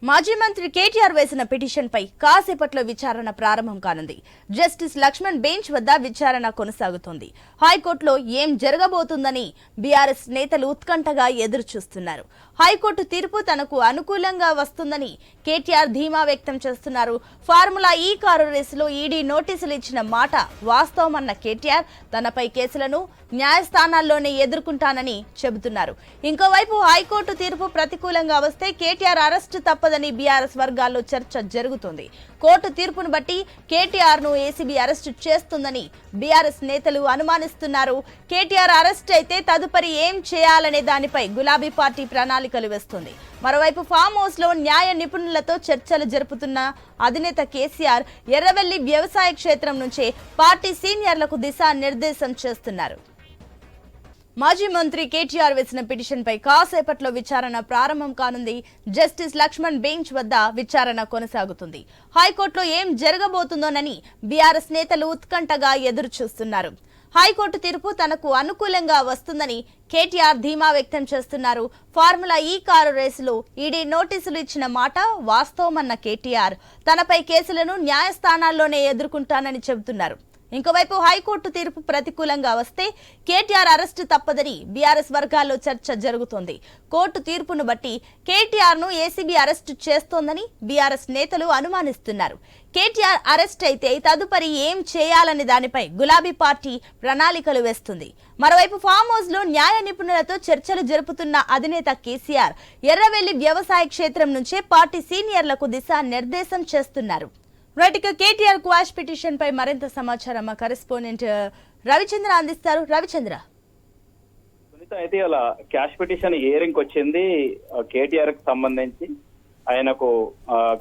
మాజీ మంత్రి కేటీఆర్ వేసిన పిటిషన్పై కాసేపట్లో విచారణ ప్రారంభం కానుంది. జస్టిస్ లక్ష్మణ్ బెంచ్ వద్ద విచారణ కొనసాగుతోంది. హైకోర్టులో ఏం జరగబోతుందని బీఆర్ఎస్ నేతలు ఉత్కంఠగా ఎదురుచూస్తున్నారు. హైకోర్టు తీర్పు తనకు అనుకూలంగా వస్తుందని కేటీఆర్ ధీమా వ్యక్తం చేస్తున్నారు. ఫార్ములా ఈ కారు రేసులో ఈడీ నోటీసులు ఇచ్చిన మాట వాస్తవమన్న కేటీఆర్ తనపై కేసులను న్యాయస్థానాల్లోనే ఎదుర్కొంటానని చెబుతున్నారు. ఇంకోవైపు హైకోర్టు తీర్పు ప్రతికూలంగా వస్తే కేటీఆర్ అరెస్టు తప్పదని బీఆర్ఎస్ వర్గాల్లో చర్చ జరుగుతోంది. కోర్టు తీర్పును బట్టి కేటీఆర్ ను ఏసీబీ అరెస్టు చేస్తుందని బీఆర్ఎస్ నేతలు అనుమానిస్తున్నారు. కేటీఆర్ అరెస్ట్ అయితే తదుపరి ఏం చేయాలనే దానిపై గులాబీ పార్టీ ప్రణాళికలు వేస్తుంది. మరోవైపు ఫామ్ హౌస్ లో న్యాయ నిపుణులతో చర్చలు జరుపుతున్న అధినేత కేసీఆర్ ఎర్రవెల్లి వ్యవసాయ క్షేత్రం నుంచే పార్టీ సీనియర్లకు దిశానిర్దేశం చేస్తున్నారు. మాజీ మంత్రి కేటీఆర్ వేసిన పిటిషన్పై కాసేపట్లో విచారణ ప్రారంభం కానుంది. జస్టిస్ లక్ష్మణ్ బెంచ్ వద్ద విచారణ కొనసాగుతుంది. హైకోర్టులో ఏం జరగబోతుందోనని బీఆర్ఎస్ నేతలు ఉత్కంఠగా ఎదురుచూస్తున్నారు. హైకోర్టు తీర్పు తనకు అనుకూలంగా వస్తుందని కేటీఆర్ ధీమా వ్యక్తం చేస్తున్నారు. ఫార్ములా ఈ కారు రేసులో ఈడీ నోటీసులు ఇచ్చిన మాట వాస్తవమన్న కేటీఆర్ తనపై కేసులను న్యాయస్థానాల్లోనే ఎదుర్కొంటానని చెబుతున్నారు. ఇంకోవైపు హైకోర్టు తీర్పు ప్రతికూలంగా వస్తే కేటీఆర్ అరెస్టు తప్పదని బీఆర్ఎస్ వర్గాల్లో చర్చ జరుగుతోంది. కోర్టు తీర్పును బట్టి కేటీఆర్ ను ఏసీబీ అరెస్టు చేస్తోందని బీఆర్ఎస్ నేతలు అనుమానిస్తున్నారు. కేటీఆర్ అరెస్ట్ అయితే తదుపరి ఏం చేయాలనే దానిపై గులాబీ పార్టీ ప్రణాళికలు వేస్తుంది. మరోవైపు ఫామ్ హౌస్ లో న్యాయ నిపుణులతో చర్చలు జరుపుతున్న అధినేత కేసీఆర్ ఎర్రవెల్లి వ్యవసాయ క్షేత్రం నుంచే పార్టీ సీనియర్లకు దిశానిర్దేశం చేస్తున్నారు. రైట్, ఇక కేటీఆర్ క్వాష్ పిటిషన్ పై మరింత సమాచారం మా కరెస్పాండెంట్ రవిచంద్ర అందిస్తారు. రవిచంద్ర, అయితే అలా క్యాష్ పిటిషన్ హియరింగ్ వచ్చింది. కేటీఆర్ కి సంబంధించి ఆయనకు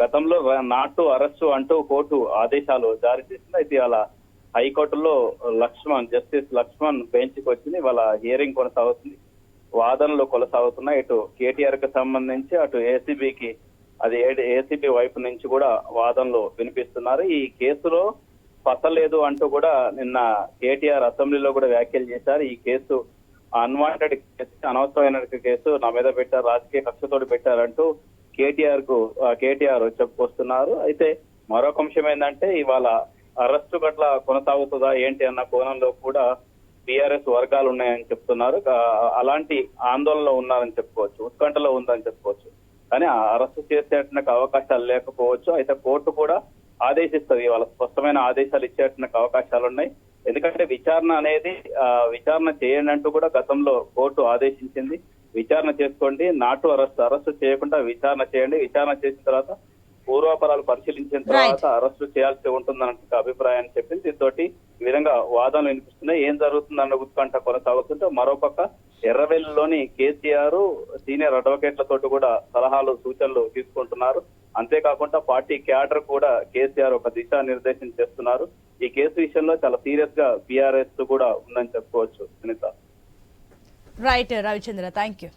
గతంలో నాటు అరెస్టు అంటూ కోర్టు ఆదేశాలు జారీ చేసింది. అయితే అలా హైకోర్టులో జస్టిస్ లక్ష్మణ్ బెంచ్ కి వచ్చింది. వాళ్ళ హియరింగ్ కొనసాగుతుంది, వాదనలు కొనసాగుతున్నాయి. ఇటు కేటీఆర్ కి సంబంధించి అటు ఏసీబీకి అది ఏసీబీ వైపు నుంచి కూడా వాదనలు వినిపిస్తున్నారు. ఈ కేసులో పసలేదు అంటూ కూడా నిన్న కేటీఆర్ అసెంబ్లీలో కూడా వ్యాఖ్యలు చేశారు. ఈ కేసు అన్వాంటెడ్ కేసు, అనవసరమైన కేసు, నా మీద పెట్టారు, రాజకీయ కక్షతోటి పెట్టారంటూ కేటీఆర్ చెప్పుకొస్తున్నారు. అయితే మరొక అంశం ఏంటంటే ఇవాళ అరెస్టు గట్ల కొనసాగుతుందా ఏంటి అన్న కోణంలో కూడా బీఆర్ఎస్ వర్గాలు ఉన్నాయని చెప్తున్నారు. అలాంటి ఆందోళనలో ఉన్నారని చెప్పుకోవచ్చు, ఉత్కంఠలో ఉందని చెప్పుకోవచ్చు. కానీ అరెస్టు చేసేటకు అవకాశాలు లేకపోవచ్చు. అయితే కోర్టు కూడా ఆదేశిస్తుంది, వాళ్ళ స్పష్టమైన ఆదేశాలు ఇచ్చేటకు అవకాశాలు ఉన్నాయి. ఎందుకంటే విచారణ అనేది విచారణ చేయండి అంటూ కూడా గతంలో కోర్టు ఆదేశించింది. విచారణ చేసుకోండి, నాటు అరెస్టు చేయకుండా విచారణ చేయండి, విచారణ చేసిన తర్వాత పూర్వాపరాలు పరిశీలించిన తర్వాత అరెస్టు చేయాల్సి ఉంటుందన్న అభిప్రాయాన్ని చెప్పింది. దీంతో ఈ విధంగా వాదనలు వినిపిస్తున్నాయి. ఏం జరుగుతుందన్న ఉత్కంఠ కొనసాగుతుంటే మరోపక్క ఎర్రవెల్లిలోని కేసీఆర్ సీనియర్ అడ్వకేట్లతోటి కూడా సలహాలు సూచనలు తీసుకుంటున్నారు. అంతేకాకుండా పార్టీ క్యాడర్ కూడా కేసీఆర్ ఒక దిశానిర్దేశం చేస్తున్నారు. ఈ కేసు విషయంలో చాలా సీరియస్ గా బీఆర్ఎస్ కూడా ఉందని చెప్పుకోవచ్చు. Sunitha. Right Ravichandra, thank you.